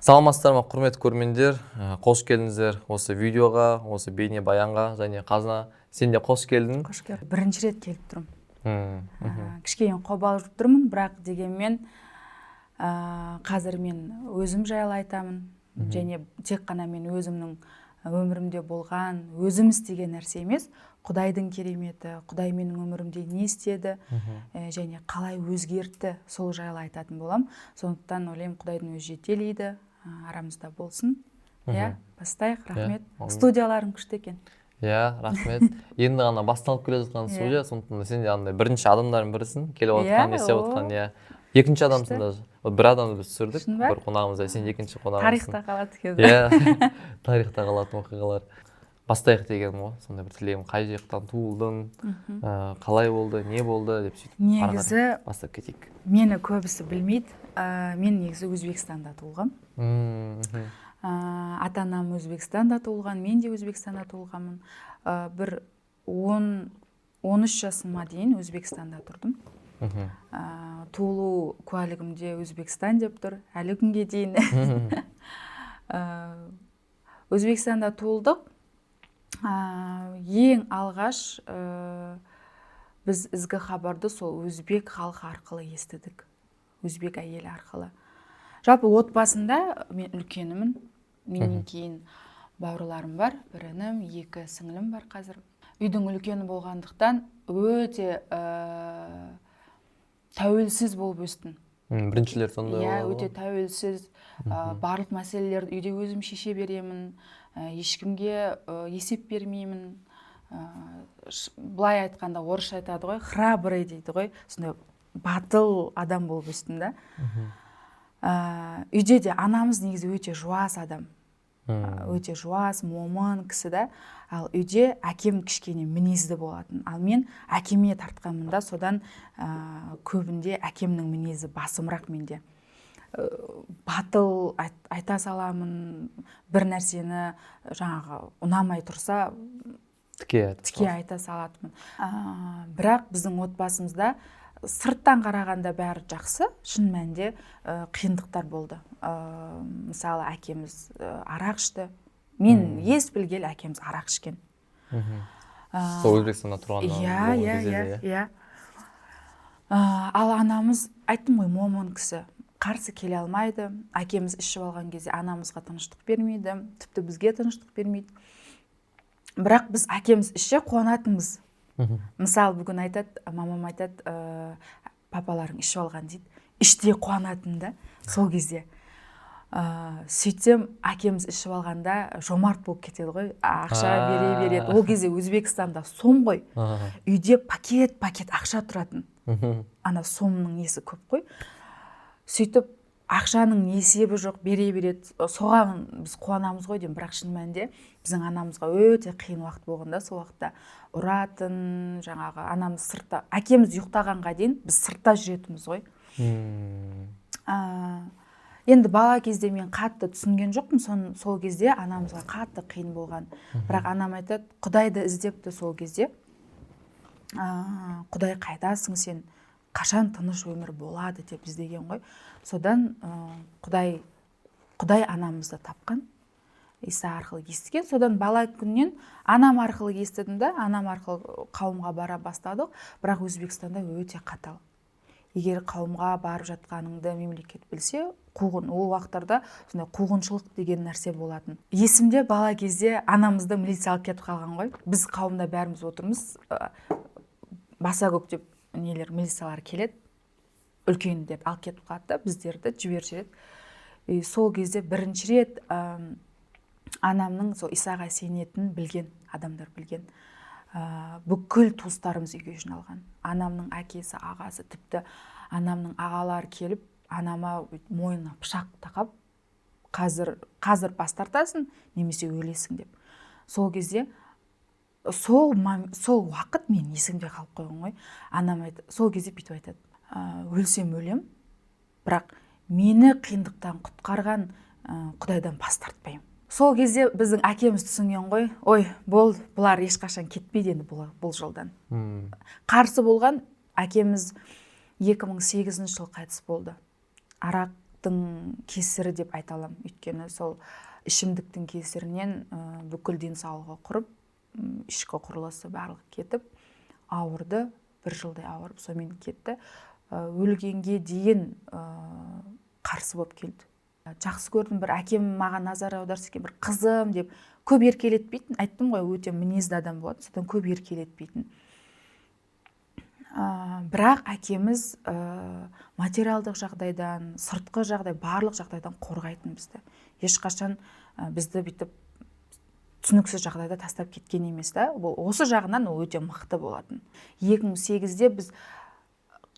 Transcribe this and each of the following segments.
Саламатсыздар ма, құрметті көрермендер, қош келдіңіздер осы видеоға, осы бейне баянға, және Қазына, сен де қош келдің. Қош келдің. Бірінші рет келіп тұрмын. Кішкене қобалжып тұрмын, бірақ дегенмен қазір мен өзім жайлы айтамын, және тек қана мен өзімнің өмірімде болған, өзім істеген нәрсе емес, Құдайдың кереметі, Құдай менің өмірімде не істеді, және қалай өзгертті, сол жайлы айтатын болам. Сондықтан ойлаймын, Құдайдың өзі жетелейді, арамызда болсын. Бастайық, рахмет. Студияларың күшті екен. Рахмет. Енді ғана басталып келе жатқан студия, сондықтан сен де андай бірінші адамдардың бірісің, келіп отқан, не істеп отқан, екінші адамсың даже. Бір адамды біз түсірдік, бір қонағымызда, сен екінші қонағымызсың. Тарихта қалады екен. Тарихта қалатын оқиғалар. Бастайық дегенім ғой, сондай бір тілегім, қай жақтан туылдың, қалай болды, не болды деп сөйтіп. Негізі бастап кетейік. Мені көбісі білмейді. Мен негізі Өзбекстанда туылғам. Ата-анам Өзбекстанда туылған, мен де Өзбекстанда туылғанмын. Бір 13 жасыма дейін Өзбекстанда тұрдым. Туылу куәлігімде Өзбекстан деп тұр, әлі күнге дейін. Өзбекстанда туылдық. Ең алғаш біз ізгі хабарды сол өзбек халқы арқылы естідік. Өзбек әйелі арқылы. Жалпы отбасында мен үлкенімін. Менен кейін бауырларым бар, бір інім, екі сіңілім бар қазір. Үйдің үлкені болғандықтан өте тәуелсіз болып өстім. Біріншілер сондай болады. Өте тәуелсіз. Барлық мәселелерді үйде өзім шеше беремін. Ешкімге есеп бермеймін. Бұлай айтқанда орысша айтады ғой, храбрый дейді ғой. Сондай батыл адам болып өстім да. Үйде де анамыз негізі өте жуас адам. Өте жуас, момын кісі да. Ал үйде әкем кішкене мінезді болатын. Ал мен әкеме тартқанмын да, содан көбінде әкемнің мінезі басымырақ менде. Батыл айта саламын, бір нәрсені жаңағы ұнамай тұрса тіке айта салатынмын. Бірақ біздің отбасымызда сырттан қарағанда бәрі жақсы, шын мәнінде қиындықтар болды. Мысалы, әкеміз арақ ішті. Мен ес білгелі әкеміз арақ ішкен. Сол Өзбекстанда тұрғанда. Иә. Ал анамыз, айттым ғой, момын кісі. Қарсы келе алмайды. Әкеміз ішіп алған кезде анамызға тыныштық бермейді, тіпті бізге тыныштық бермейді. Бірақ біз әкеміз ішсе қуанатынбыз. Мысалы, бүгін айтады, мамам айтады, папаларың ішіп алған дейді. Іште қуанатын да, сол кезде. Сөйтсем, әкеміз ішіп алғанда жомарт болып кетеді ғой, ақша бере береді. Ол кезде Өзбекстанда сом ғой. Үйде пакет ақша тұратын. Ана сомның несі көп қой. Сөйтіп, ақшаның есебі жоқ, бере береді. Соған біз қуанамыз ғой деймін, бірақ шын мәнінде біздің анамызға өте қиын уақыт болғанда, сол уақытта ұратын, жаңағы анамыз сыртта, әкеміз ұйықтағанға дейін біз сыртта жүретіміз ғой. Енді бала кезде мен қатты түсінген жоқпын, сол кезде анамызға қатты қиын болған. Бірақ анам айтады, Құдайды іздепті сол кезде. Құдай қайдасың сен? Қашан тыныш өмір болады деп іздеген ғой. Содан Құдай анамызды тапқан, Иса арқылы естіген. Содан бала күннен анам арқылы естідім да, анам арқылы қауымға бара бастадық. Бірақ Өзбекстанда өте қатал. Егер қауымға барып жатқаныңды мемлекет білсе, ол уақыттарда қуғыншылық деген нәрсе болатын. Есімде бала кезде анамызды милиция алып кетіп қалған ғой. Біз қауымда бәріміз отырмыз, баса көктеп нелер милициялар келеді, үлкендер алып кетіп қалады да, біздерді жіберіп жібереді. Сол кезде бірінші рет анамның сол Исаға сенетінін білген, адамдар білген. Бүкіл туыстарымыз үйге жиналған. Анамның әкесі, ағасы, тіпті анамның ағалары келіп, анама мойнына пышақ тақап, қазір бас тартасың, немесе өлесің деп. Сол кезде сол уақыт мен есімде қалып қойған ғой. Анам айтты, сол кезде бүйтіп айтады, өлсем өлем, бірақ мені қиындықтан құтқарған Құдайдан бас тартпаймын. Сол кезде біздің әкеміз түсінген ғой, ой, болды, бұлар ешқашан кетпейді енді бұл жолдан. Қарсы болған әкеміз 2008 жыл қайтыс болды. Арақ уақыттың кесірі деп айта аламын. Өйткені сол ішімдіктің кесірінен бүкіл денсаулығы құрып, ішкі құрылысы барлығы кетіп, ауырды, 1 жылдай ауырып, сонымен кетті. Өлгенге дейін қарсы болып келді. Жақсы көрдім, бір әкем маған назар аударса екен, бір қызым деп көп еркелетпейтін. Айттым ғой, өте мінезді адам болады, содан көп еркелетпейтін. Бірақ әкеміз материалдық жағдайдан, сыртқы жағдай, барлық жағдайдан қорғайтын бізді. Ешқашан бізді бүйтіп түсініксіз жағдайда тастап кеткен емес та. Осы жағынан өте мықты болатын. 2008-де біз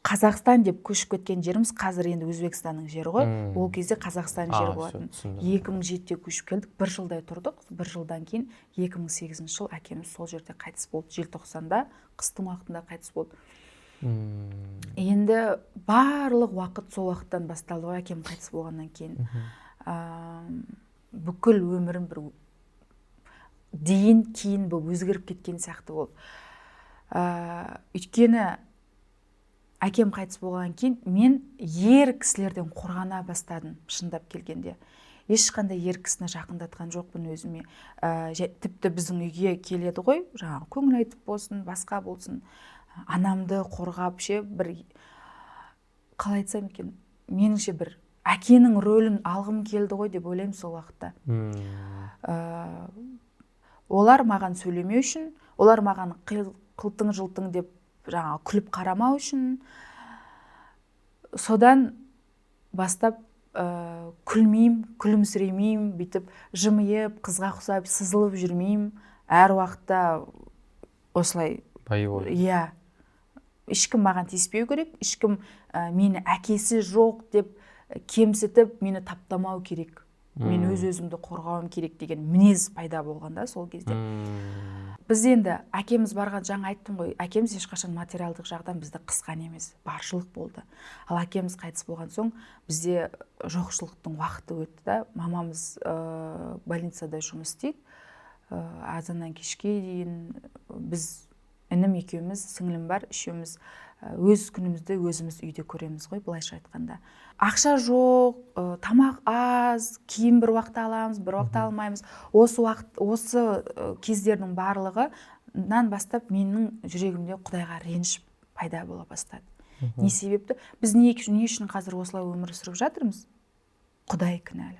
Қазақстан деп көшіп кеткен жеріміз қазір енді Өзбекстанның жері ғой. Ол кезде Қазақстан жері болатын. 2007-де көшіп келдік, 1 жылдай тұрдық. 1 жылдан кейін 2008 жыл әкеміз сол жерде қайтыс болды. Желтоқсанда, қыстың уақытында қайтыс болды. Енді барлық уақыт сол уақыттан басталды ғой, әкем қайтыс болғаннан кейін. Бүкіл өмірім бір дейін кейін бұл өзгеріп кеткен сияқты болды. Өйткені әкем қайтыс болған кейін мен ер кісілерден қорғана бастадым, шындап келгенде. Ешқандай ер кісіні жақындатқан жоқпын өзіме. Тіпті біздің үйге келеді ғой, жаңағы көңіл айтып болсын, басқа болсын, анамды қорғап бір қалай айтсам екен, меніңше бір әкенің рөлін алғым келді ғой деп ойлаймын сол уақытта. Олар маған сөйлемеу үшін, олар маған қылтың жылтың деп жаңа күліп қарамау үшін, содан бастап күлмеймін, күлімсіремеймін, бүйтіп жымиып, қызға ұқсап, сызылып жүрмеймін. Әр уақытта осылай. Иә. Ешкім маған тиіспеу керек, ешкім мені әкесі жоқ деп кемсітіп, мені таптамау керек. Мен өз-өзімді қорғауым керек деген мінез пайда болғанда сол кезде. Біз енді әкеміз барған, жаңа айттым ғой, әкеміз ешқашан материалдық жағдан бізді қысқан емес, баршылық болды. Ал әкеміз қайтыс болған соң бізде жоқшылықтың уақыты өтті да. Мамамыз больницада жұмыс істейді. Азаннан кешке дейін біз інім екеуміз, сіңлім бар, үшеуміз өз күнімізді өзіміз үйде көреміз ғой, былайша айтқанда. Ақша жоқ, тамақ аз, киім бір уақытта аламыз, бір уақытта алмаймыз. Осы кездердің барлығынан бастап менің жүрегімде Құдайға реніш пайда бола бастады. Не себепті? Біз не үшін қазір осылай өмір сүріп жатырмыз? Құдай кінәлі.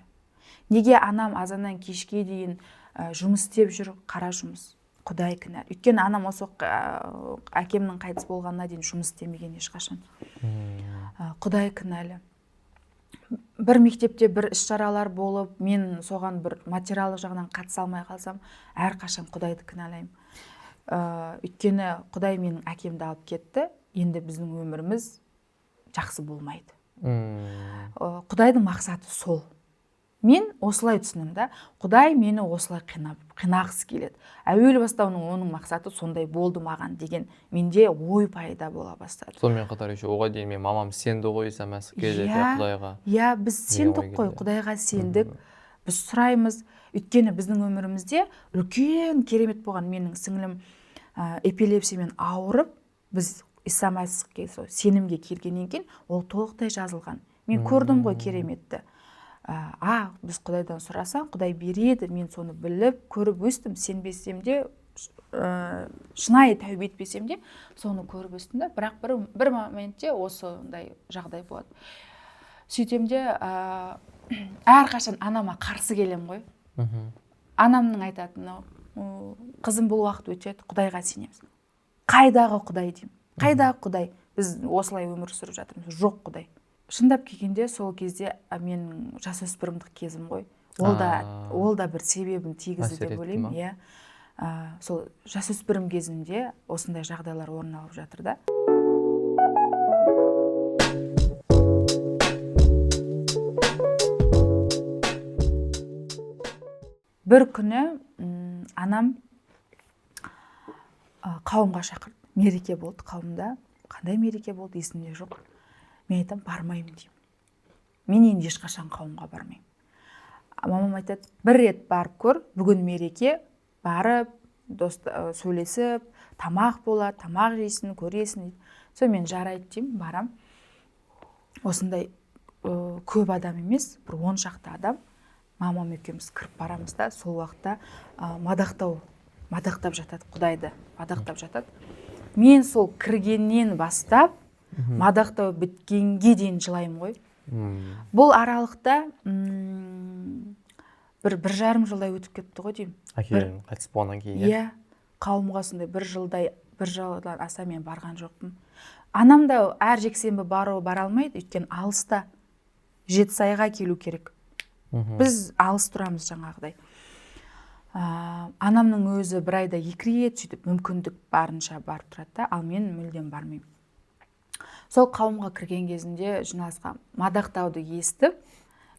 Неге анам азаннан кешке дейін жұмыс істеп жүр, қара жұмыс? Құдай кінәлі. Өйткені анам осы әкемнің қайтыс болғанына дейін жұмыс істемеген ешқашан. Құдай кінәлі. Бір мектепте бір іс-шаралар болып, мен соған бір материалдық жағынан қатыса алмай қалсам, әрқашан Құдайды кінәлаймын. Өйткені Құдай менің әкемді алып кетті, енді біздің өміріміз жақсы болмайды. Құдайдың мақсаты сол. Мен осылай түсінім да, Құдай мені осылай қинағысы келеді. Әуелі бастауының оның мақсаты сондай болды маған деген менде ой пайда бола бастады. Сонымен қатар еще оған дейін мен мамам сенді ғой, Құдайға. Иә, біз сендік қой, Құдайға сендік. Біз сұраймыз. Өйткені біздің өмірімізде үлкен керемет болған. Менің сіңлім эпилепсиямен ауырып, біз Исам Мәсіхке сенімге келгеннен кейін ол толықтай жазылған. Мен көрдім ғой кереметті. Біз Құдайдан сұрасаң, Құдай береді, мен соны біліп, көріп өстім, сенбесем де, шынайы тәубе етпесем де, соны көріп өстім де, бірақ бір моментте осындай жағдай болады. Сөйтем де, әрқашан анама қарсы келем ғой. Анамның айтатыны, қызым бұл уақыт өтеді, Құдайға сенеміз. Қайдағы Құдай деймін? Қайдағы Құдай? Біз осылай өмір сүріп жатырмыз, жоқ Құдай. Шындап келгенде сол кезде менің жасөспірімдік кезім ғой. Ол да бір себебін тигізді деп ойлаймын. Иә. Сол жасөспірім кезінде осындай жағдайлар орын алып жатыр да. Бір күні анам қауымға шақырды. Мереке болды қауымда. Қандай мереке болды, есімде жоқ. Мен айтам, бармаймын деймін. Мен енді ешқашан қауымға бармаймын. Мамам айтады, бір рет барып көр, бүгін мереке, барып, сөйлесіп, тамақ болады, тамақ жейсің, көресің дейді. Сол мен жарайды деймін, барам. Осындай көп адам емес, бір 10 шақты адам мамам екеуміз кіріп барамыз да, сол уақытта мадақтап жатады, Құдайды мадақтап жатады. Мен сол кіргеннен бастап мадақтау біткенге дейін жылаймын ғой. Бұл аралықта бір жарым жылдай өтіп кетті ғой деймін. Әкең қайтыс болғаннан кейін. Иә, қауымға сондай бір жылдан аса мен барған жоқпын. Анам да әр жексенбі бара алмайды, өйткені алыста, Жетісайға келу керек. Біз алыс тұрамыз жаңағыдай. Анамның өзі бір айда 2 рет сөйтіп мүмкіндік барынша барып тұрады да, ал мен мүлдем бармаймын. Сол қауымға кірген кезінде жиналысқа мадақтауды естіп,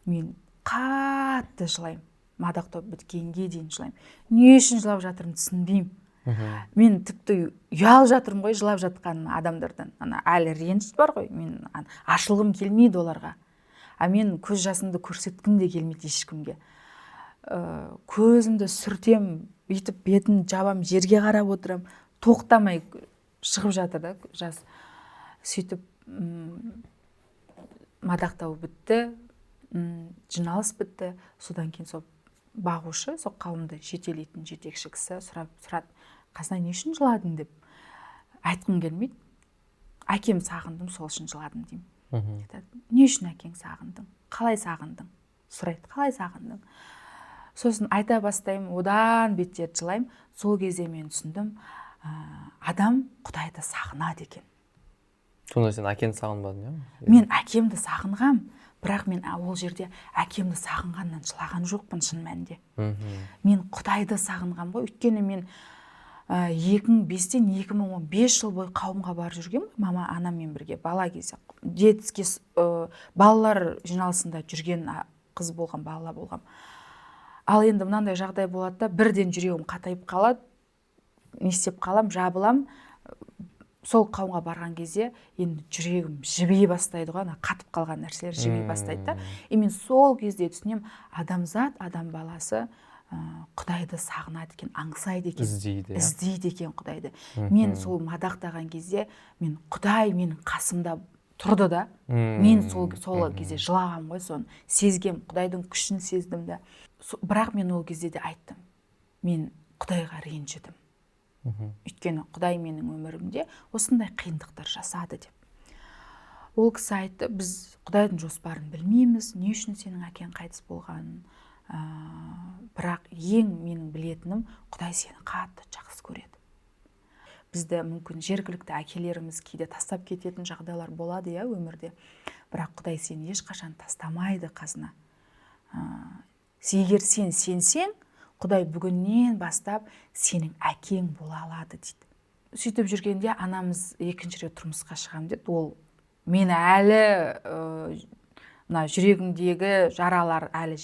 мен қатты жылаймын. Мадақтау біткенге дейін жылаймын. Не үшін жылап жатырмын түсінбеймін. Мен тіпті ұялып жатырмын ғой жылап жатқаным адамдардан. Әлі реніш бар ғой, мен ашылғым келмейді оларға. Мен көз жасымды көрсеткім де келмейді ешкімге. Көзімді сүртем, бүйтіп бетін жабам, жерге қарап отырам, тоқтамай шығып жатыр да жас. Сөйтіп мадақтау бітті, жиналыс бітті. Содан кейін сол бағушы, сол қауымды жетелейтін жетекші кісі сұрады, қасына не үшін жыладың деп. Айтқым келмейді. Әкем сағындым, сол үшін жыладым деймін. Не үшін әкең сағындың? Қалай сағындың? Сұрайды, қалай сағындың? Сосын айта бастаймын, одан беттер жылаймын. Сол кезде мен түсіндім, адам Құдайды сағынады екен. Сонда сен әкеңді сағынбадың, иә? Мен әкемді сағынғам, бірақ мен ол жерде әкемді сағынғаннан жылаған жоқпын шын мәнінде. Мен Құдайды сағынғам ғой, өйткені мен 2005-тен 2015 жыл бойы қауымға барып жүргем, мама анаммен бірге бала кезде детский балалар жиналысында жүрген қыз болған, бала болған. Ал енді мынандай жағдай болады да, бірден жүрегім қатайып қалады, не істеп қалам, жабылам. Сол қауымға барған кезде енді жүрегім жібей бастайды ғой, қатып қалған нәрселер жібей бастайды да. Мен сол кезде түсінем, адамзат, адам баласы Құдайды сағынады екен, аңсайды екен, іздейді екен Құдайды. Мен сол мадақтаған кезде, мен Құдай менің қасымда тұрды да, мен сол кезде жылағам ғой, соны сезгем, Құдайдың күшін сездім да. Бірақ мен ол кезде де айттым, мен Құдайға ренжідім. Өйткені Құдай менің өмірімде осындай қиындықтар жасады деп. Ол кісі айтты, біз Құдайдың жоспарын білмейміз, не үшін сенің әкең қайтыс болғанын. Бірақ ең менің білетінім, Құдай сені қатты жақсы көреді. Бізді мүмкін жергілікті әкелеріміз кейде тастап кететін жағдайлар болады иә өмірде. Бірақ Құдай сені ешқашан тастамайды қасына. Егер сен сенсең, Құдай бүгіннен бастап сенің әкең бола алады дейді. Сөйтіп жүргенде анамыз екінші рет тұрмысқа шығам деді. Ол мені әлі жүрегімдегі жаралар әлі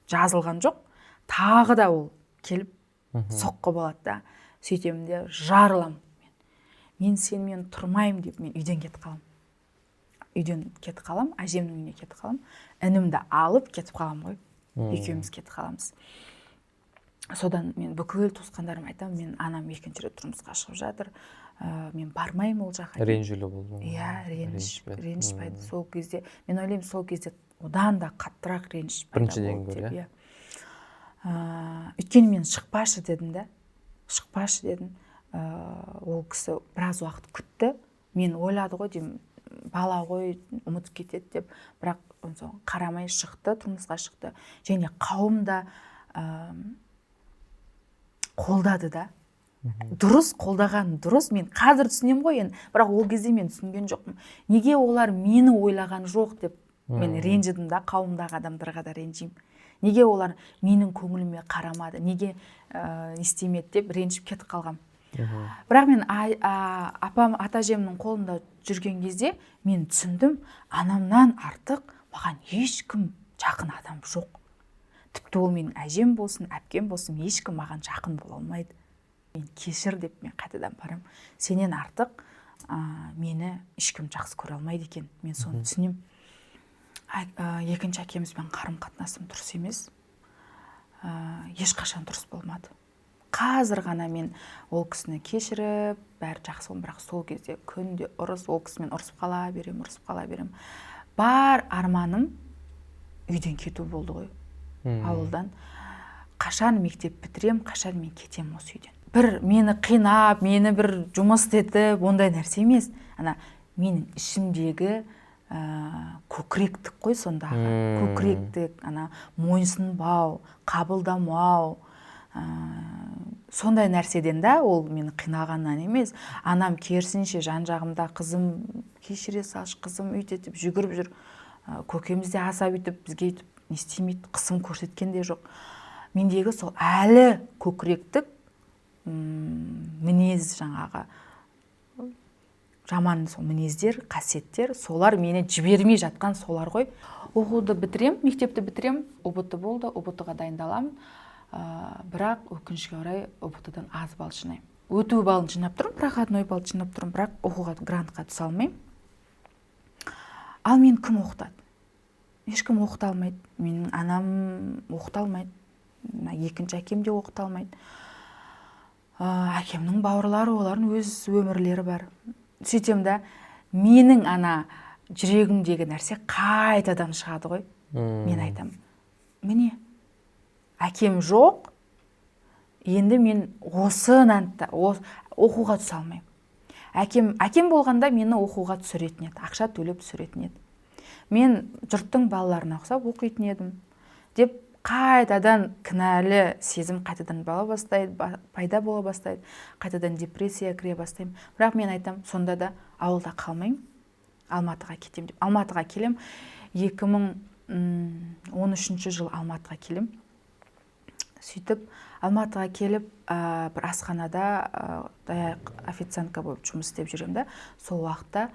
жазылған жоқ. Тағы да ол келіп соққы болады да. Сөйтемін де жарылам. Мен сенімен тұрмаймын деп мен үйден кетіп қалам. Әжемнің үйіне кетіп қалам. Інімді алып кетіп қалам ғой. Екеуміз кетіп қаламыз. Содан мен бүкіл туысқандарыма айтамын, мен анам екінші рет тұрмысқа шығып жатыр. Мен бармаймын ол жаққа. Ренжілі болды. Иә, реніш пайда. Сол кезде, мен ойлаймын, сол кезде одан да қаттырақ реніш пайда болды деп. Өйткені мен шықпашы дедім. Ол кісі біраз уақыт күтті. Мен ойлады ғой деймін, бала ғой, ұмытып кетеді деп. Бірақ қарамай шықты, тұрмысқа шықты. Және қауымда қолдады да. Дұрыс, қолдаған дұрыс. Мен қазір түсінем ғой, бірақ ол кезде мен түсінген жоқпын. Неге олар мені ойлаған жоқ деп мен ренжідім да, қауымдағы адамдарға да ренжеймін. Неге олар менің көңіліме қарамады, неге істемеді деп ренжіп кетіп қалғам. Бірақ мен апам, ата-әжемнің қолында жүрген кезде мен түсіндім, анамнан артық маған ешкім жақын адам жоқ. Тіпті ол менің әжем болсын, әпкем болсын, ешкім маған жақын бола алмайды. Мен кешір деп мен қайтадан барам. Сенен артық мені ешкім жақсы көре алмайды екен. Мен соны түсінем. Екінші әкемізбен қарым-қатынасым дұрыс емес. Ешқашан дұрыс болмады. Қазір ғана мен ол кісіні кешіріп, бәрі жақсы болым, бірақ сол кезде күнде ұрыс, ол кісімен ұрысып қала берем. бар арманым үйден кету болды ғой, ауылдан. Қашан мектеп бітірем, қашан мен кетем осы үйден. Бір мені қинап, мені бір жұмыс етіп, ондай нәрсе емес. Ана менің ішімдегі көкіректік қой сондағы. Көкіректік, ана мойынсынбау, қабылдамау, сондай нәрседен да, ол мені қинағаннан емес. Анам керісінше жан-жағымда қызым кешіре салшы, қызым үйтіп жүгіріп жүр. Көкеміз де аса бүйтіп бізге үйтіп не істемейді, қысым көрсеткен де жоқ. Мендегі сол әлі көкіректік мінез, жаңағы жаман сол мінездер, қасиеттер, солар мені жібермей жатқан солар ғой. Оқуды бітірем, мектепті бітірем, ұбт болды, ұбт-ға дайындаламын. Бірақ өкінішке орай ұбт-дан аз балл жинаймын. Өту балын жинап тұрмын, проходной балл жинап тұрмын, бірақ оқуға грантқа түсе алмаймын. Ал мен кім оқытады? Ешкім оқыта алмайды. Менің анам оқыта алмайды. Екінші әкем де оқыта алмайды. Әкемнің бауырлары, олардың өз өмірлері бар. Сөйтем да, менің ана жүрегімдегі нәрсе қайтадан шығады ғой. Мен айтам, міне, әкем жоқ, енді мен оқуға түсе алмаймын. Әкем болғанда мені оқуға түсіретін еді, ақша төлеп түсіретін еді. Мен жұрттың балаларына ұқсап оқитын едім деп қайтадан кінәлі сезім қайтадан пайда бола бастайды, қайтадан депрессия кіре бастаймын. Бірақ мен айтам, сонда да ауылда қалмаймын, Алматыға кетем деп. Алматыға келем, 2013 жыл Алматыға келем. Сөйтіп, Алматыға келіп, бір асханада официантка болып жұмыс істеп жүрем да, сол уақытта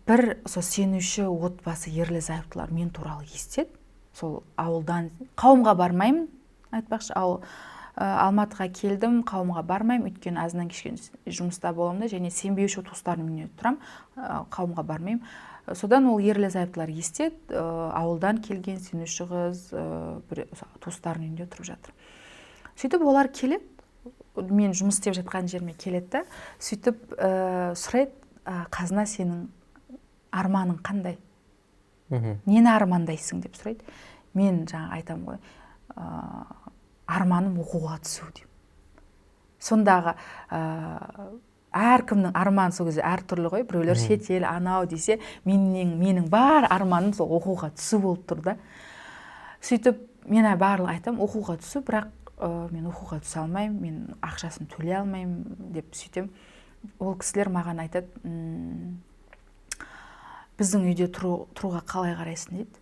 бір сенуші отбасы ерлі-зайыптылар мен туралы естеді. Сол ауылдан қауымға бармаймын, айтпақшы, Алматыға келдім, қауымға бармаймын, өйткені азынан кешкен жұмыста боламын, және сенбеуші туыстарымның үйіне тұрам, қауымға бармаймын. Содан ол ерлі-зайыптылар естеді, ауылдан келген сенуші қыз туыстарының үйінде тұрып жатыр. Сөйтіп олар келеді, мен жұмыс істеп жатқан жеріме келеді, сөйтіп сұрайды, Қазына, сенің арманың қандай? Нені армандайсың деп сұрайды. Мен жаңа айтам ғой, арманым оқуға түсу деп. Сондағы әркімнің арманы сол кезде әртүрлі ғой. Біреулер шетел, анау десе, менің бар арманым сол оқуға түсу болып тұр да. Сөйтіп мен барлық айтам, оқуға түсу, бірақ мен оқуға түсе алмаймын, мен ақшасын төлей алмаймын деп сөйтем. Ол кісілер маған айтады, біздің үйде тұруға қалай қарайсың дейді.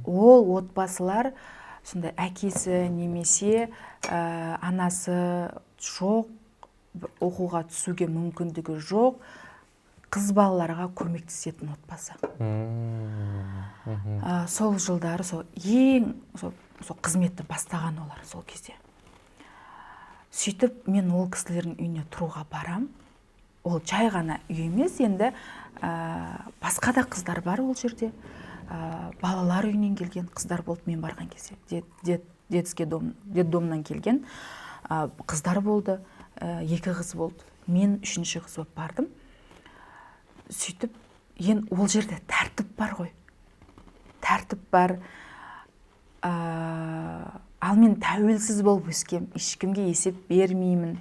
Ол отбасылар сондай әкесі немесе анасы жоқ, оқуға түсуге мүмкіндігі жоқ, қыз балаларға көмектесетін отбасы. Сол жылдары сол қызметті бастаған олар сол кезде. Сөйтіп мен ол кісілердің үйіне тұруға барам. Ол жай ғана үй емес, енді басқа да қыздар бар ол жерде. Балалар үйінен келген қыздар болды мен барған кезде. Детдомнан келген қыздар болды, 2 қыз болды. Мен 3-ші қыз болып бардым. Сөйтіп, ол жерде тәртіп бар ғой. Тәртіп бар. Ал мен тәуелсіз болып өскем, ешкімге есеп бермеймін,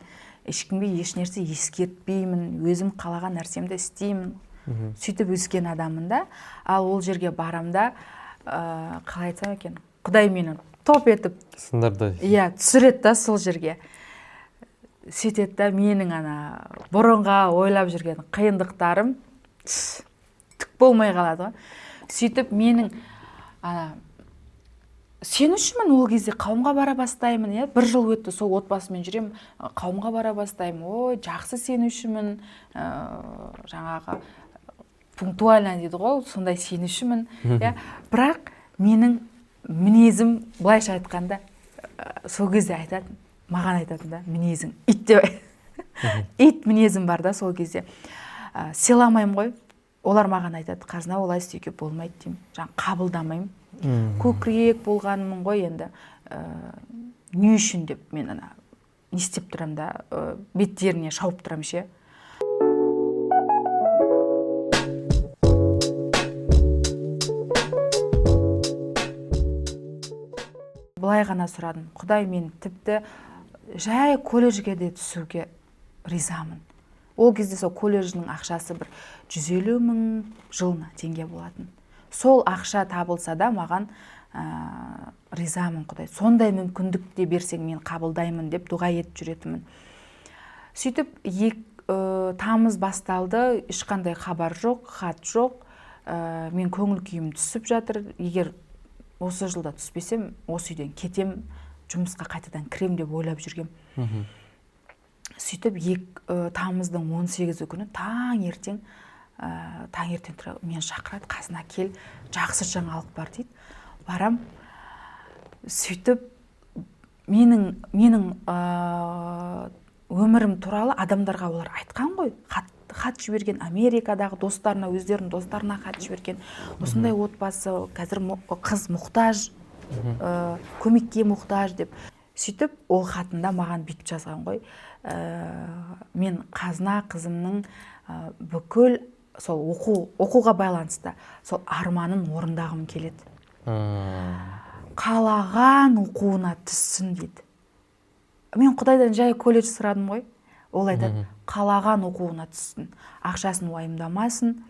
ешкімге еш нәрсе ескертпеймін, өзім қалаған нәрсемді істеймін. Сөйтіп өскен адамын да, ал ол жерге барамда, қалай айтсам екен, Құдай мені топ етіп түсіреді да сол жерге. Сөйтеді да менің бұрынға ойлап жүрген қиындықтарым түк болмай қалады ғой. Сөйтіп менің сенушімін, ол кезде қауымға бара бастаймын, 1 жыл өтті, сол отбасымен жүрем, қауымға бара бастаймын, ой, жақсы сенушімін, жаңағы пунктуально дейді ғой, сондай сенушімін. Бірақ менің мінезім, былайша айтқанда, сол кезде айтатын, маған айтатын да, мінезің ит деп. Ит мінезім бар да сол кезде. Сыйламаймын ғой. Олар маған айтады, Қазына, олай істеуге болмайды деймін. Жаңа қабылдамаймын. Көкірек болғанмын ғой енді. Не үшін деп мен не істеп тұрам да, беттеріне шауып тұрам ше. былай ғана сұрадым: Құдай, мен тіпті жай колледжге де түсуге ризамын. Ол кезде сол колледждің ақшасы бір 150 000 жылына теңге болатын. Сол ақша табылса да маған ризамын, Құдай. Сондай мүмкіндік де берсең, мен қабылдаймын деп дұға етіп жүретінмін. Сөйтіп тамыз басталды, ешқандай хабар жоқ, хат жоқ. Мен көңіл күйім түсіп жатыр. Егер осы жылда түспесем, осы үйден кетем, жұмысқа қайтадан кірем деп ойлап жүргем. Сөйтіп тамыздың 18 күні таңертең тұра мен шақырады: қасына кел, жақсы жаңалық бар дейді. Барам. Сөйтіп менің өмірім туралы адамдарға олар айтқан ғой. Хат жіберген, Америкадағы достарына, өздерінің достарына хат жіберген. Осындай отбасы, қазір қыз мұқтаж, көмекке мұқтаж деп. Сөйтіп ол хатында маған бүйтіп жазған ғой: мен қазына қызымның бүкіл сол оқуға байланысты сол арманын орындағым келеді. Қалаған оқуына түссін дейді. Мен Құдайдан жай колледж сұрадым ғой. Ол айтады: қалаған оқуына түссін, ақшасын уайымдамасын,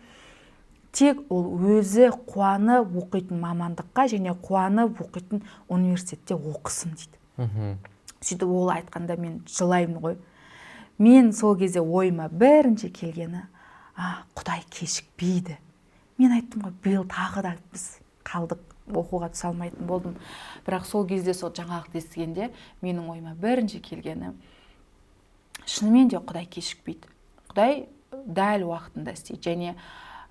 тек ол өзі қуанып оқитын мамандыққа және қуанып оқитын университетте оқысын дейді. Сөйтіп ол айтқанда мен жылаймын ғой. Мен сол кезде ойыма бірінші келгені: Құдай кешікпейді. Мен айттым ғой, биыл тағы да біз қалдық, оқуға түсе алмайтын болдым. Бірақ сол кезде сол жаңалықты естігенде менің ойыма бірінші келгені: шынымен де Құдай кешікпейді. Құдай дәл уақытында істейді. Және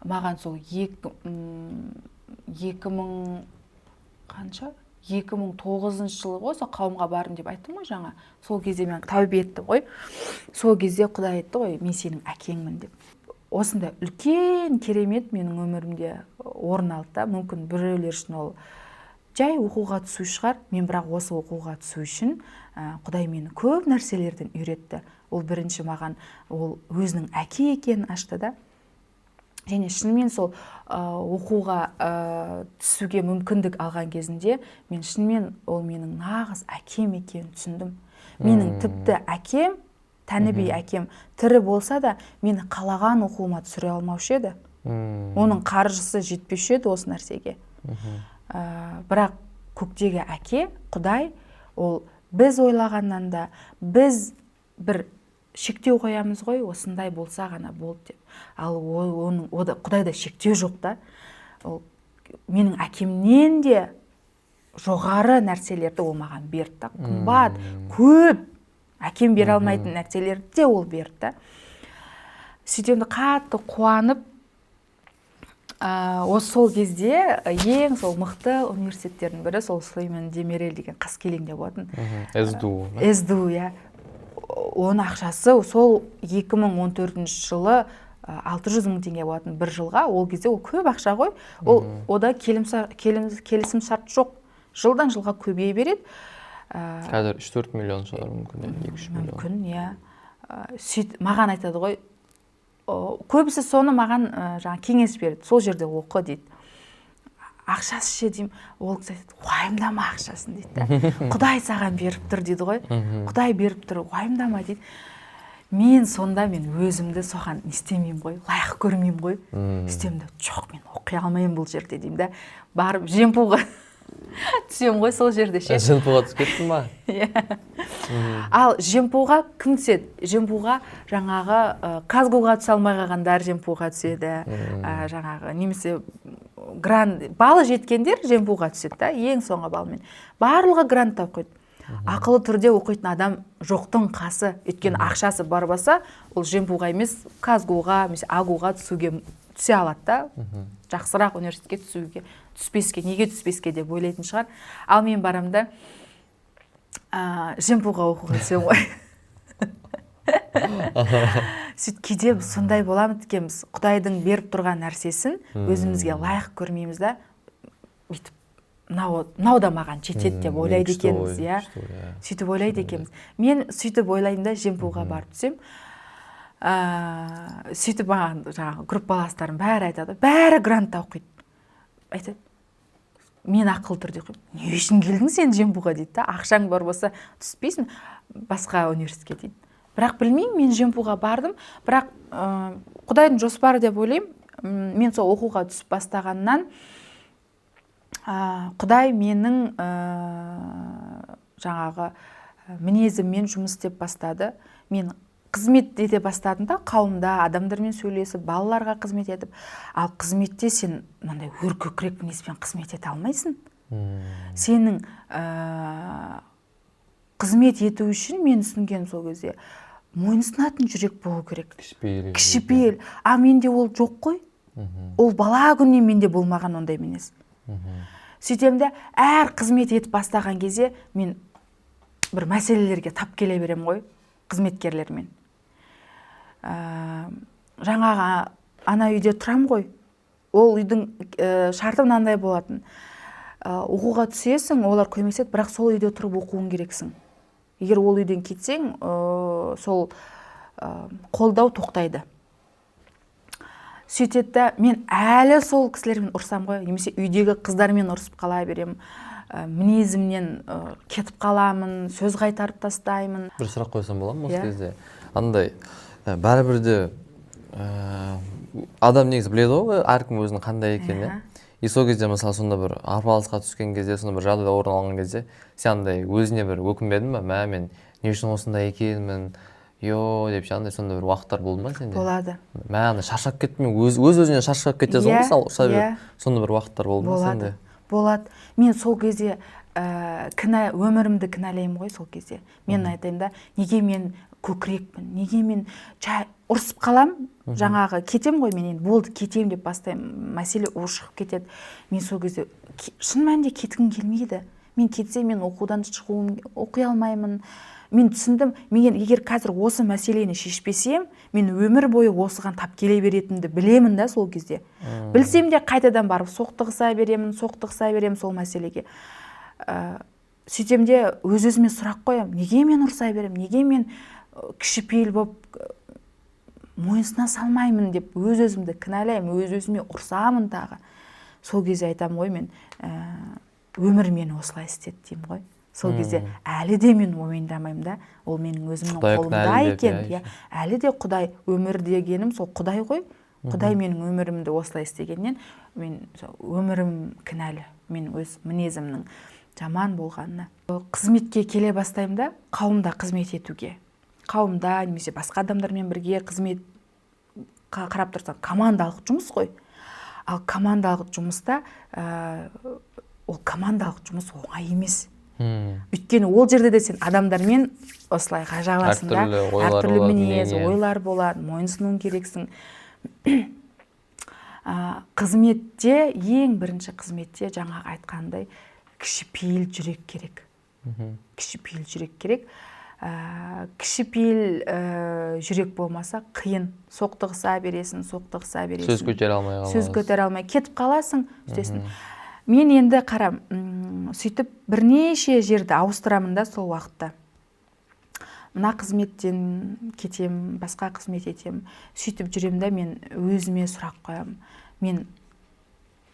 маған сол 2009 жылы ғой, сол қауымға бардым деп айттым ғой жаңа. Сол кезде мен тәубе еттім ғой. Сол кезде Құдай айтты ғой: мен сенің әкеңмін деп. Осындай үлкен керемет менің өмірімде орын алды да. Мүмкін біреулер үшін ол жай оқуға түсу шығар. Мен бірақ осы оқуға түсу үшін Құдай мені көп нәрселерден үйретті. Ол бірінші маған ол өзінің әке екенін ашты да. Және шынымен сол оқуға түсуге мүмкіндік алған кезінде мен шынымен ол менің нағыз әкем екенін түсіндім. Менің тіпті әкем, Тәнібей әкем тірі болса да мені қалаған оқуыма түсіре алмаушы еді. Оның қаржысы жетпеуші еді осы нәрсеге. Бірақ көктегі әке, Құдай, ол біз ойлағаннан да біз бір шектеу қоямыз ғой, осындай болса ғана болды деп. Ал Құдайда шектеу жоқ та. Ол менің әкемнен де жоғары нәрселерді ол маған берді. Қымбат, көп әкем бере алмайтын нәрселерді де ол берді. Сөйтемді қатты қуанып, осы сол кезде ең сол мықты университеттердің бірі сол Сүлеймен Демирел деген Қаскелеңде болатын. СДУ, иә. Оның ақшасы сол 2014 жылы 600 000 теңге болатын бір жылға. Ол кезде ол көп ақша ғой. Ода келісім шарт жоқ. Жылдан жылға көбейе береді. Қазір 3-4 миллион шығар мүмкін, 2-3 миллион. Мүмкін, иә. Маған айтады ғой, көбісі соны маған кеңес береді. Сол жерде оқы дейді. Ақшасы ше деймін. Ол кісі айтады: уайымдама ақшасын дейді. Құдай саған беріп тұр дейді ғой. Құдай беріп тұр, уайымдама дейді. Мен өзімді соған істемеймін ғой, лайық көрмеймін ғой. Істемді, жоқ, мен оқи алмаймын бұл жерде деймін да. Барып жемпуға түсем ғой сол жерде ше. Жемпуға түсіп кеттің ба? Ал жемпуға кім түседі? Жемпуға жаңағы Казгуға түсе алмай қалғандар жемпуға түседі. Жаңағы немесе балы жеткендер жемпуға түседі да, ең соңғы балмен. Барлығы грант тауып қойды. Ақылы түрде оқитын адам жоқтың қасы. Өйткені ақшасы бар болса, ол жемпуға емес, Казгуға, Агуға түсе алады да. Жақсырақ университетке түспеске, неге түспеске деп ойлайтын шығар. Ал мен барамда жемпуға оқуға түсем ғой. Сөйт кейде сондай боламыз екенбіз. Құдайдың беріп тұрған нәрсесін өзімізге лайық көрмейміз да. Бүйтіп мынау да маған жетеді деп ойлайды екенбіз, иә. Сөйтіп ойлайды екенбіз. Мен сөйтіп ойлаймын да, жемпуға барып түсем. Сөйтіп маған жаңағы группаластарым бәрі айтады, бәрі грантта оқиды. Айтады: мен ақыл түрде қойып, не үшін келдің сен Жемпуға дейді да, ақшаң бар болса түспейсің басқа университетке дейді. Бірақ білмеймін, мен Жемпуға бардым, бірақ Құдайдың жоспары деп ойлаймын. Мен сол оқуға түсіп бастағаннан Құдай менің жаңағы мінезіммен жұмыс істеп бастады. Мен қызмет ете бастадым да, қауымда адамдармен сөйлесіп, балаларға қызмет етіп. Ал қызметте сен мынандай өркөкірек мінезбен қызмет ете алмайсың. Сенің қызмет ету үшін мен түсінген сол кезде мойынсынатын жүрек болу керек. Кішіпейіл. А менде ол жоқ қой. Ол бала күннен менде болмаған ондай мінез. Сөйтемді әр қызмет етіп бастаған кезде мен бір мәселелерге тап келе берем ғой, қызметкерлермен. Жаңағы ана үйде тұрам ғой, ол үйдің шарты мынандай болатын. Оқуға түсесің, олар көмеседі, бірақ сол үйде тұрып оқуың керексің. Егер ол үйден кетсең, сол қолдау тоқтайды. Сөйтеді, мен әлі сол кісілермен ұрсам ғой, немесе үйдегі қыздармен ұрсып қала берем, мінезімнен кетіп қаламын, сөз қайтарып тастаймын. Бір сұрақ қойсам бола ма осы кезде? Андай, бәрібір де адам негізі біледі ғой, әркім өзінің қандай екенін. И сол кезде мысалы сонда бір арпалысқа түскен кезде, сонда бір жағдайда орын алған кезде, сен андай өзіне бір өкінбедің ба? Мә, мен не үшін осындай екенмін? Йо, деп жаңағыдай сонда бір уақыттар болды ма сенде? Болады. Мә, шаршап кеттім, өз-өзіне шаршап кетесің ғой, мысалы, сонда бір уақыттар болды ма сенде? Болады. Мен сол кезде өмірімді кінәлаймын ғой сол кезде. Мен айтайын да, неге мен көкірекпін, неге мен ұрсып қалам, жаңағы кетем ғой мен енді, болды кетем деп бастаймын, мәселе ушығып кетеді. Мен сол кезде шын мәнінде кеткім келмейді. Мен кетсе мен оқудан оқи алмаймын. Мен түсіндім, мен егер қазір осы мәселені шешпесем, мен өмір бойы осыған тап келе беретінді білемін да сол кезде. Білсем де қайтадан барып соқтығыса беремін сол мәселеге. Сөйтемде өз-өзіме сұрақ қоям, неге мен ұрсай берем, неге мен кішіпейіл болып мойынсына салмаймын деп өз-өзімді кінәлаймын, өз-өзіме ұрсамын тағы. Сол кезде айтам ғой, мен өмір мені осылай істеді деймін ғой. Сол кезде әлі де мен мойындамаймын да, ол менің өзімнің қолымда екен. Әлі де Құдай, өмір дегенім сол Құдай ғой. Құдай менің өмірімді осылай істегеннен, мен өмірім кінәлі, мен өз мінезімнің жаман болғанына. Қызметке келе бастаймын да, қауымда қызмет етуге. Қауымда немесе басқа адамдармен бірге қызмет қарап тұрсам, командалық жұмыс қой. Ал командалық жұмыста ол командалық жұмыс оңай емес. Өйткені ол жерде де сен адамдармен осылай ғажаласың да, әртүрлі мінез, ойлар болады, мойынсынуың керексің. Қызметте, ең бірінші қызметте жаңағы айтқандай кішіпейіл жүрек керек. Кішіпейіл жүрек керек. Кішіпейіл жүрек болмаса қиын. Соқтығыса бересің. Сөз көтере алмай кетіп қаласың, үстесін. Мен енді қарам, сөйтіп бірнеше жерді ауыстырамын да сол уақытта. Мына қызметтен кетем, басқа қызмет етем. Сөйтіп жүрем да, мен өзіме сұрақ қоям. Мен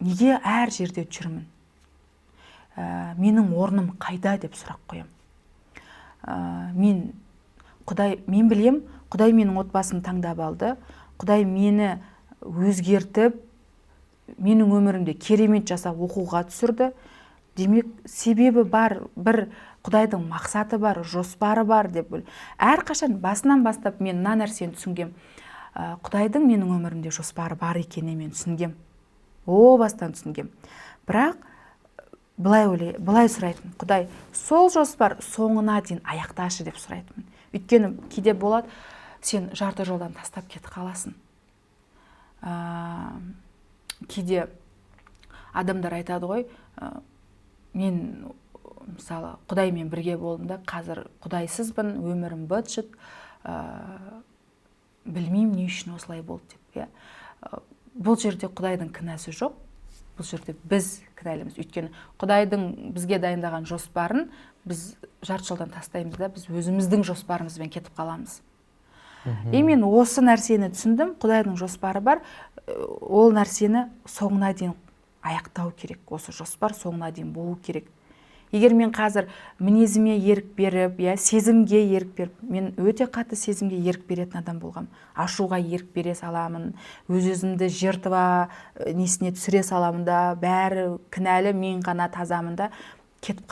неге әр жерде жүрмін? Менің орным қайда деп сұрақ қоям. Мен білем, Құдай менің отбасым таңдап алды. Құдай мені өзгертіп, менің өмірімде керемет жасап оқуға түсірді. Демек, себебі бар, бір Құдайдың мақсаты бар, жоспары бар деп біл. Әрқашан басынан бастап мен мына нәрсені түсінгем. Құдайдың менің өмірімде жоспары бар екенін мен түсінгем. Бастан түсінгем. Бірақ былай сұрайтын, Құдай, сол жоспар соңына дейін аяқташы деп сұрайтын. Өйткені кейде болады, сен жарты жолдан тастап кетіп қаласың. Кейде адамдар айтады ғой, мен мысалы Құдаймен бірге болдым да, қазір Құдайсызбын, өмірім быт-шыт, білмеймін не үшін осылай болды деп. Бұл жерде Құдайдың кінәсі жоқ, бұл жерде біз кінәліміз. Өйткені Құдайдың бізге дайындаған жоспарын біз жарты жолдан тастаймыз да, біз өзіміздің жоспарымызбен кетіп қаламыз. Мен осы нәрсені түсіндім, Құдайдың жоспары бар, ол нәрсені соңына дейін аяқтау керек. Осы жоспар соңына дейін болу керек. Егер мен қазір мінезіме ерік беріп, сезімге ерік беріп, мен өте қатты сезімге ерік беретін адам болғам. Ашуға ерік бере саламын, өз-өзімді жертва несіне түсіре саламын да, бәрі кінәлі, мен ғана тазамын да, кетіп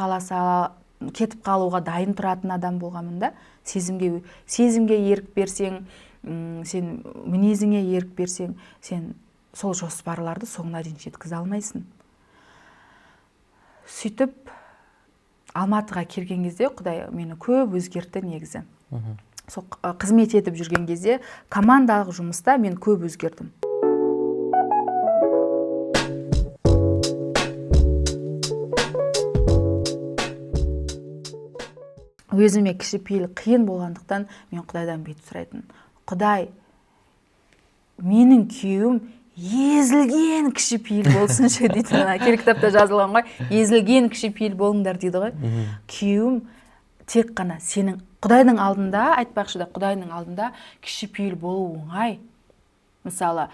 қалуға дайын тұратын адам болғамын да. Сезімге ерік берсең, сен мінезіңе ерік берсең, сен сол жоспарларды соңына дейін жеткізе алмайсың. Сөйтіп Алматыға келген кезде Құдай мені көп өзгертті негізі. Сол қызмет етіп жүрген кезде командалық жұмыста мен көп өзгердім. Өзіме кішіпейіл қиын болғандықтан мен Құдайдан бет сұрайтын. Құдай, менің күйеуім езілген кішіпейіл болсыншы дейді. Кел кітапта жазылған ғой, езілген кішіпейіл болыңдар дейді ғой. Күйеуім тек қана сенің Құдайдың алдында, айтпақшы да Құдайдың алдында кішіпейіл болу оңай. Мысалы,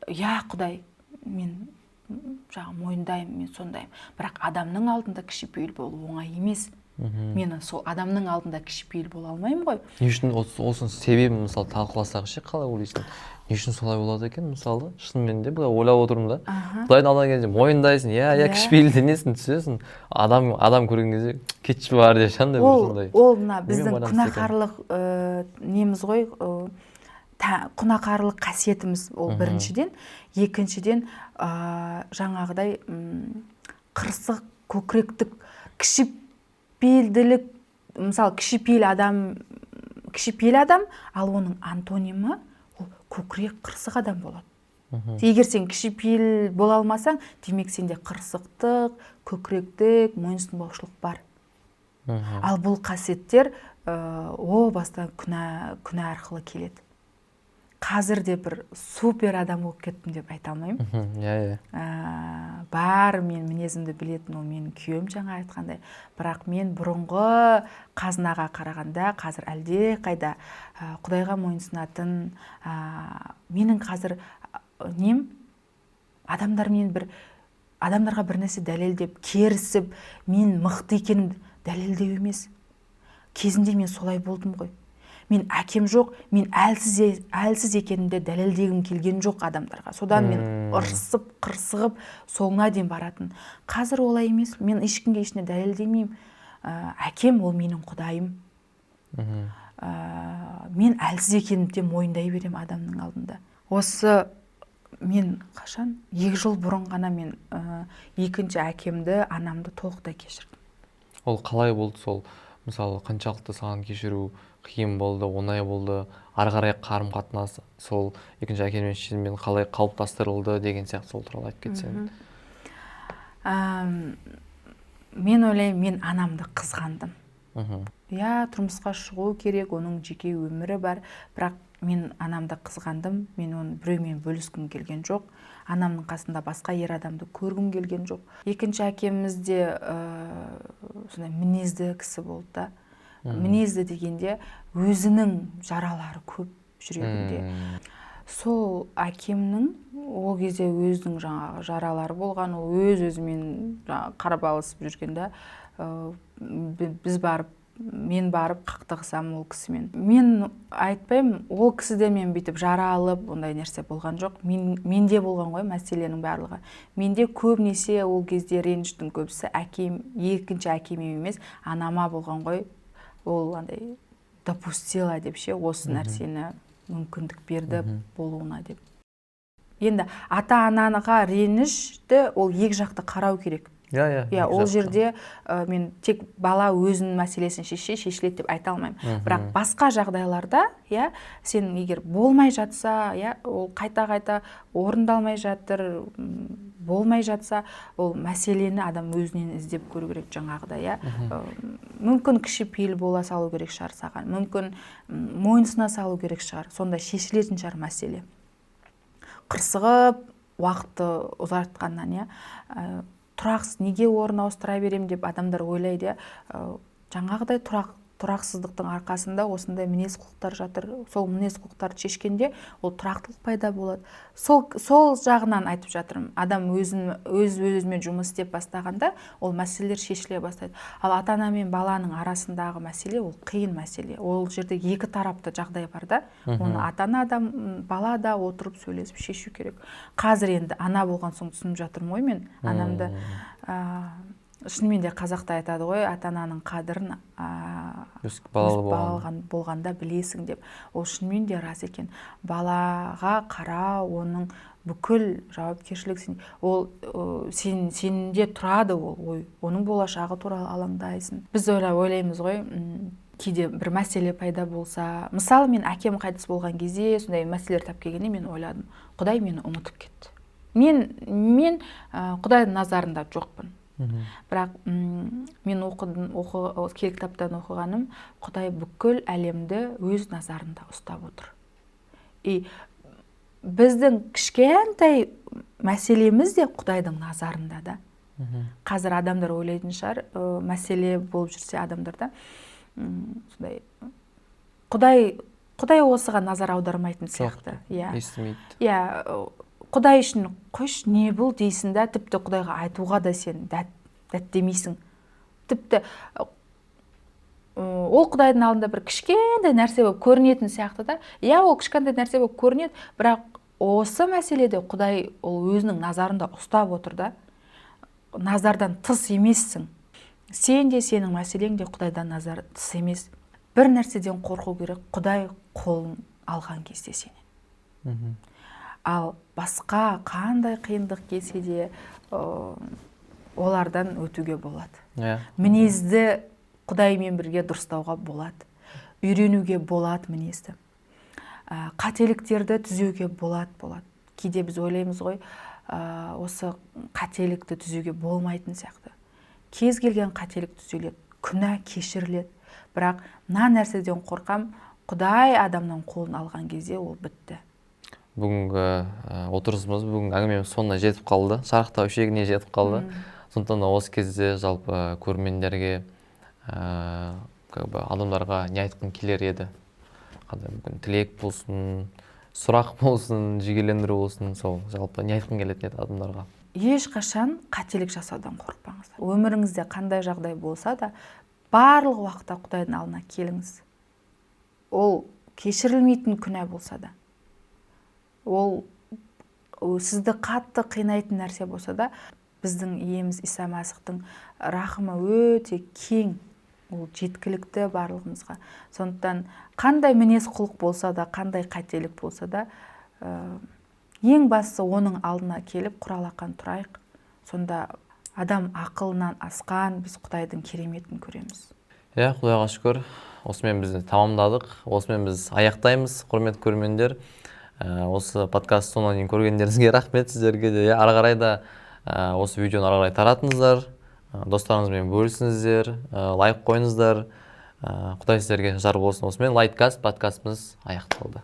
Құдай, мен мойындаймын, мен сондаймын. Бірақ адамның алдында кішіпейіл болу оңай емес. Мен сол адамның алдында кішіпейіл бола алмаймын ғой. Не үшін осының себебін мысалы талқыласақ ше, қалай ойлайсың? Не үшін солай болады екен, мысалы? Шынымен де былай ойлап отырмын да. Құдайдың алдына келгенде мойындайсың, кішіпейіл денесін түсесің. Адам көрген кезде кетші бар деп шандай бір сондай. Ол мына біздің күнәқарлық неміз ғой, күнәқарлық қасиетіміз ол біріншіден, екіншіден жаңағыдай қырсық, көкіректік, кішіпейілділік, мысалы кішіпейіл адам, ал оның антонимі ол көкірек қырсық адам болады. Егер сен кішіпейіл бола алмасаң, демек сенде қырсықтық, көкіректік, мойынсұнбаушылық бар. Ал бұл қасиеттер о бастан күнә арқылы келеді. Қазір де бір супер адам болып кеттім деп айта алмаймын. Бар мен мінезімді білетін, ол менің күйеуім жаңа айтқандай. Бірақ мен бұрынғы қазынаға қарағанда қазір әлде қайда Құдайға мойынсұнатын, менің қазір адамдарға бір нәрсе дәлелдеп, керісіп, мен мықты екенім дәлелдеу емес. Кезінде мен солай болдым ғой. Мен әкем жоқ, мен әлсіз екенімді дәлелдегім келген жоқ адамдарға. Содан мен ұрсып, қырсығып, соңына дейін баратын. Қазір олай емес, мен ешкімге ешіне дәлелдемеймін. Әкем ол менің Құдайым. Мен әлсіз екенімді мойындай берем адамның алдында. Осы мен 2 жыл бұрын ғана мен екінші әкемді, анамды толықтай кешірдім. Ол қалай болды сол? Мысалы, қаншалықты саған кешіру қиын болды, оңай болды, ары қарай қарым-қатынас сол екінші әке мен шешеңмен қалай қалыптастырылды деген сияқты сол туралы айтып кетсең. Мен ойлаймын, мен анамды қызғандым. Тұрмысқа шығу керек, оның жеке өмірі бар, бірақ мен анамды қызғандым, мен оны біреумен бөліскім келген жоқ. Анамның қасында басқа ер адамды көргім келген жоқ. Екінші әкеміз де мінезді кісі болды да. Мінезді дегенде өзінің жаралары көп жүрегінде. Сол әкемнің ол кезде өзінің жаңағы жаралары болған, ол өз-өзімен қарабалысып жүргенде мен барып қақтығысам ол кісімен. Мен айтпаймын, ол кісіде мен бүйтіп жара алып, ондай нәрсе болған жоқ. Менде болған ғой мәселенің барлығы. Менде көбінесе ол кезде ренжіштің көбісі екінші әкеме емес, анама болған ғой. Ол андай допустила деп ше, осы нәрсені мүмкіндік берді болуына деп. Енді ата-анаға ренішті ол екі жақты қарау керек. Ол жерде мен тек бала өзінің мәселесін шешіледі деп айта алмаймын. Бірақ басқа жағдайларда, сен егер болмай жатса, ол қайта-қайта орындалмай жатыр, болмай жатса, ол мәселені адам өзінен іздеп көру керек жаңағыда, мүмкін кішіпейіл бола салу керек шығар саған, мүмкін мойынсына салу керек шығар, сонда шешілетін шығар мәселе. Қырсығып, уақытты ұзартқаннан, тұрақсыз неге орын ауыстыра берем деп адамдар ойлайды, жаңағыдай тұрақсыздықтың арқасында осындай мінез құлықтар жатыр. Сол мінез құлықтарды шешкенде ол тұрақтылық пайда болады. Сол жағынан айтып жатырмын. Адам өзімен жұмыс істеп бастағанда ол мәселелер шешіле бастайды. Ал ата-ана мен баланың арасындағы мәселе ол қиын мәселе. Ол жерде екі тарапты жағдай бар да. Оны ата-ана да, бала да отырып сөйлесіп шешу керек. Қазір енді ана болған соң түсініп жатырмын ғой мен. Анамды шынымен де қазақта айтады ғой, ата-ананың қадірін болғанда білесің деп. Ол шынымен де рас екен. Балаға қара, оның бүкіл жауапкершілік ол сенде тұрады, ол ой, оның болашағы туралы алаңдайсың. Біз ойлаймыз ғой, кейде бір мәселе пайда болса, мысалы мен әкем қайтыс болған кезде сондай мәселелер тап келгенде мен ойладым, Құдай мені ұмытып кетті. Мен Құдайдың назарында жоқпын. Бірақ мен кітаптан оқығаным, Құдай бүкіл әлемді өз назарында ұстап отыр. Біздің кішкентай мәселеміз де Құдайдың назарында да. Қазір адамдар ойлайтын шығар, мәселе болып жүрсе адамдарда, Құдай осыған назар аудармайтын сияқты. Естімейді. Құдай үшін қойш, не бұл дейсің да, тіпті Құдайға айтуға да сен дәттемейсің. Тіпті ол Құдайдың алдында бір кішкентай нәрсе болып көрінетін сияқты да. Ол кішкентай нәрсе болып көрінеді, бірақ осы мәселеде Құдай ол өзінің назарында ұстап отыр да. Назардан тыс емессің. Сен де, сенің мәселең де Құдайдан назар тыс емес. Бір нәрседен қорқу керек, Құдай қолын алған кезде сенен. Ал басқа қандай қиындық келсе де олардан өтуге болады. Мінезді Құдаймен бірге дұрыстауға болады. Үйренуге болады мінезді. Қателіктерді түзеуге болады. Кейде біз ойлаймыз ғой, осы қателікті түзеуге болмайтын сияқты. Кез келген қателік түзеледі, күнә кешіріледі. Бірақ нәрседен қорқам, Құдай адамнан қолын алған кезде ол бітті. Бүгінгі отырысымыз, бүгінгі әңгімеміз соңына жетіп қалды. Шарықтау шегіне жетіп қалды. Сондықтан осы кезде жалпы көрермендерге, адамдарға не айтқың келер еді? Қандай мүмкін тілек болсын, сұрақ болсын, жігерлендіру болсын, сол жалпы не айтқың келетін еді адамдарға? Ешқашан қателік жасаудан қорықпаңыз. Өміріңізде қандай жағдай болса да, барлық уақытта Құдайдың алдына келіңіз. Ол кешірілмейтін күнә болса да, ол сізді қатты қинайтын нәрсе болса да, біздің иеміз Иса Мәсіхтің рахымы өте кең, ол жеткілікті барлығымызға. Сондықтан қандай мінез құлық болса да, қандай қателік болса да, ең бастысы оның алдына келіп құралақан тұрайық. Сонда адам ақылынан асқан, біз Құдайдың кереметін көреміз. Құдайға шүкір. Осымен біз тамамдадық. Осымен біз аяқтаймыз, құрметті көрермендер. Осы подкаст соңына дейін көргендеріңізге рахмет. Сіздерге де ары қарай да осы видеоны ары қарай таратыңыздар, достарыңызбен бөлісіңіздер, лайк қойыңыздар. Құдай сіздерге жар болсын. Осымен Лайткаст подкастымыз аяқталды.